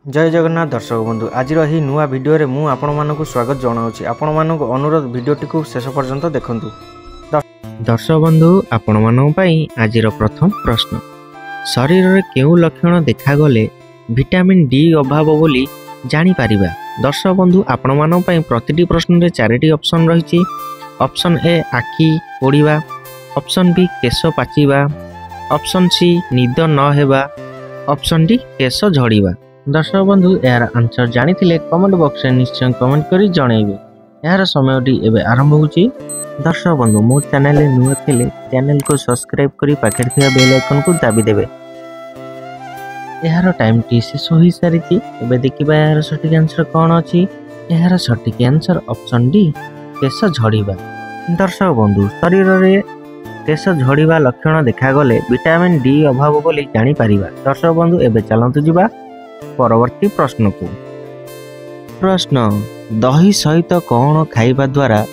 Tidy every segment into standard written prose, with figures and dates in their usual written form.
जय जगन्नाथ दर्शक बंधु आज नुआ भिडियो मु आपण मानक स्वागत जनाऊँगी आपण मानक अनुरोध भिडियोटी को शेष पर्यंत देखु। दर्शक बंधु आपण मानक आज प्रथम प्रश्न शरीर में केउ लक्षण देखागले विटामिन डी अभाव बोली जानी पारिबा। दर्शक बंधु आपण मानक प्रति प्रश्न रे 4टी ऑप्शन रही। ऑप्शन ए आखि पोड़ीबा, ऑप्शन बी केश पाचिबा, ऑप्शन सी निद न हेबा, ऑप्शन डी केश झड़ीबा। दर्शक बंधु यार आंसर जानी कमेंट बॉक्स में निश्चय कमेंट करी जनइबे। यार समयटी एबे आरंभ होची। दर्शक बंधु मो चैनल नुआ थिले चैनल को सब्सक्राइब करी पाखे थिया बेल आइकन को दाबी देबे। यार टाइम टी शेष हो सारी एबे देखिबा यार सटीक आंसर कौन अछि। यार सटीक आंसर ऑप्शन डी केश झड़ीबा। दर्शक बंधु शरीर रे केश झड़ीबा लक्षण देखागले विटामिन डी अभाव बोली जानी पारिबा। दर्शक बंधु एबे चलंतु जिबा परवर्ती प्रश्न को। प्रश्न दही सहित कौन खाइबा द्वारा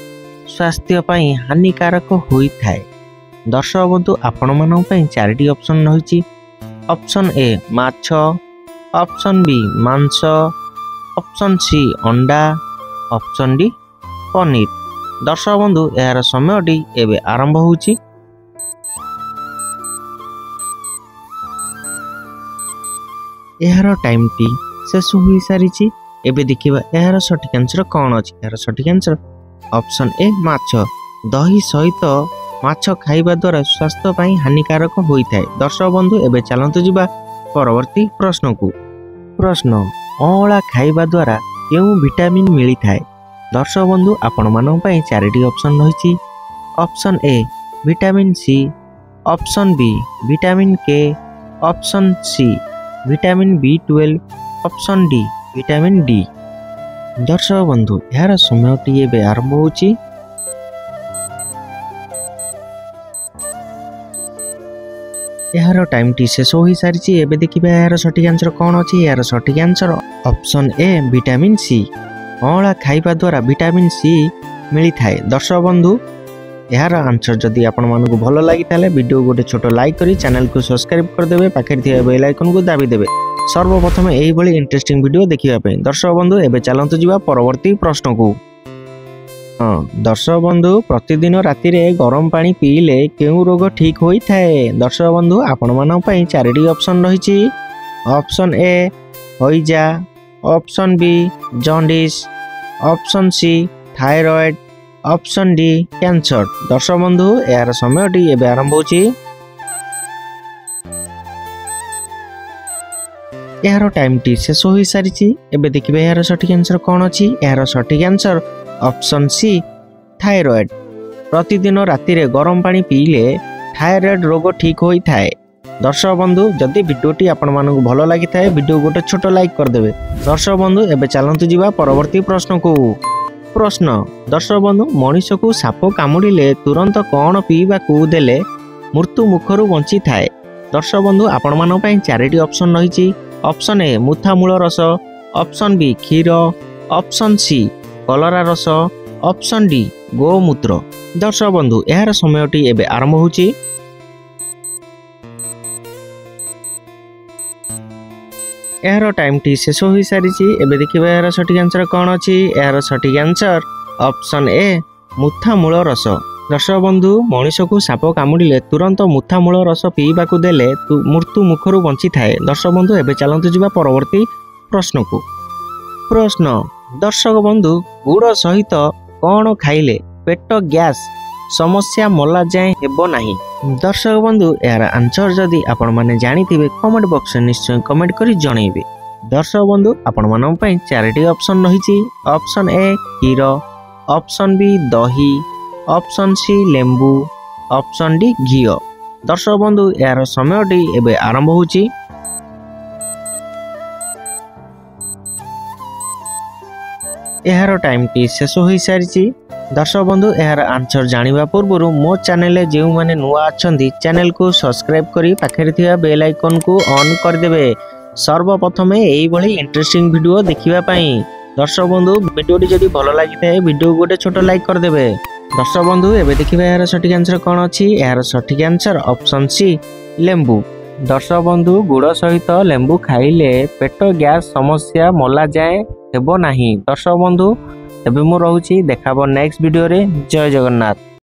स्वास्थ्य पाई हानिकारक होई थाए। दर्शक बंधु आपण मानक 4टी ऑप्शन रही। ऑप्शन ए माछ, ऑप्शन बी मांस, ऑप्शन सी अंडा, ऑप्शन डी पनीर। दर्शक बंधु यार समयटी एबे आरंभ होची। यार टाइम टी शेष हो सारी एबे देखिबा यार सटीक आंसर कौन अछि। यार सटीक आंसर ऑप्शन ए माछ। दही सहित माछ खाइबा द्वारा स्वास्थ्य पाई हानिकारक होई थाए। दर्शक बंधु एबे चलंतु जिबा परवर्ती प्रश्न को। प्रश्न अँला खाइबा द्वारा केउ विटामिन मिली थाए। दर्शक बंधु आपण मानक 4टी ऑप्शन रही। Option A vitamin C, option B vitamin K, option C vitamin B12, option D vitamin D. दर्शक बंधु यार समयटी एबे आरंभ होची। यार टाइम टी शेष हो सारी एबे देखिबा यार सटीक आंसर कौन अछि। यार सटीक answer option A vitamin C. अँला खाइबा द्वारा विटामिन सी मिली थाए। दर्शक बंधु यार आंसर जदि आपण मानकु भलो लागि ताले वीडियो गोटे छोटो लाइक करी चैनल को सब्सक्राइब कर देबे, पाखे थिया बेल आइकन को दाबी देबे सर्वप्रथम एही भली इंटरेस्टिंग वीडियो देखिबा पे। दर्शक बंधु एबे चलंतु जिबा परवर्ती प्रश्न को। दर्शक बंधु प्रतिदिन राति रे गरम पानी पीले केउ रोग ठीक होई थाए। दर्शक बंधु आपण मानक 4टी ऑप्शन रही। ऑप्शन ए होइजा, option B jaundice, option C thyroid, option D cancer. दर्शक बंधु यार समयटी एबे आरंभ होची। यार टाइम टी शेष हो सारी एबे देखिबे यार सटीक आंसर कौन अछि। यार सटीक आंसर ऑप्शन सी थायराइड। प्रतिदिन राति रे गरम पानी पीले थायराइड रोग ठीक होई थाए। दर्शक बंधु जदि वीडियोटी आपण मानकु भलो लागि थाए वीडियो गोटे छोटो लाइक कर देबे। दर्शक बंधु एबे चलंतु जिबा परवर्ती प्रश्न को। प्रश्न दर्शक बंधु मनीष को साप कामुड़िले तुरंत कौन पीवा को देले मृत्यु मुखरु बंची थाए। दर्शक बंधु आपण मानक 4टी ऑप्शन रही। ऑप्शन ए मुथामूल रस, ऑप्शन बी क्षीर, ऑप्शन सी कलरा रस, ऑप्शन डी गोमूत्र। दर्शक बंधु यार समयटी एबे आरंभ होची। यार टाइम टी शेष हो सारी एबे देखिबा यार सटीक आंसर कौन अछि। यार सटीक आंसर ऑप्शन ए मुथामूल रस। दर्शक बंधु मनीष को साप कामुड़िले तुरंत मुथामूल रस पीवा को देले मृत्यु मुखरु बंची थाए। दर्शक बंधु एबे चलंतु जिबा परवर्ती प्रश्न को। प्रश्न दर्शक बंधु गुड़ सहित कौन खाइले पेट गैस समस्या मला जाए हेबो नाही। दर्शक बंधु यार आंसर जदि आपण माने जानिथिबे कमेंट बॉक्स में निश्चय कमेंट करी जनइबे। दर्शक बंधु आपण मानक 4टी ऑप्शन रही। ऑप्शन ए क्षीर, ऑप्शन बी दही, ऑप्शन सी लेंबू, ऑप्शन डी घी। दर्शक बंधु यार समयटी एबे आरंभ होची। यार टाइम टी शेष हो सारी दर्शक बंधु यार आंसर जानिबा पूर्व मो चैनल जो माने नुआ अछंती चैनल को सब्सक्राइब करी पाखे थिया बेल आइकन को ऑन कर देबे सर्वप्रथम एही भली इंटरेस्टिंग वीडियो देखिबा पई। दर्शक बंधु वीडियोटी जदि भलो लागि थाए वीडियो गोटे छोटो लाइक कर देबे। दर्शक बंधु एबे देखिबा यार सटीक आंसर कौन अछि। यार सटीक आंसर ऑप्शन सी लेंबू। दर्शक बंधु गुड़ सहित लेंबू खाइले पेट गैस समस्या मला जाए हेबो नाही। दर्शक बंधु एबे मु रहूची देखाबो नेक्स्ट वीडियो रे। जय जगन्नाथ।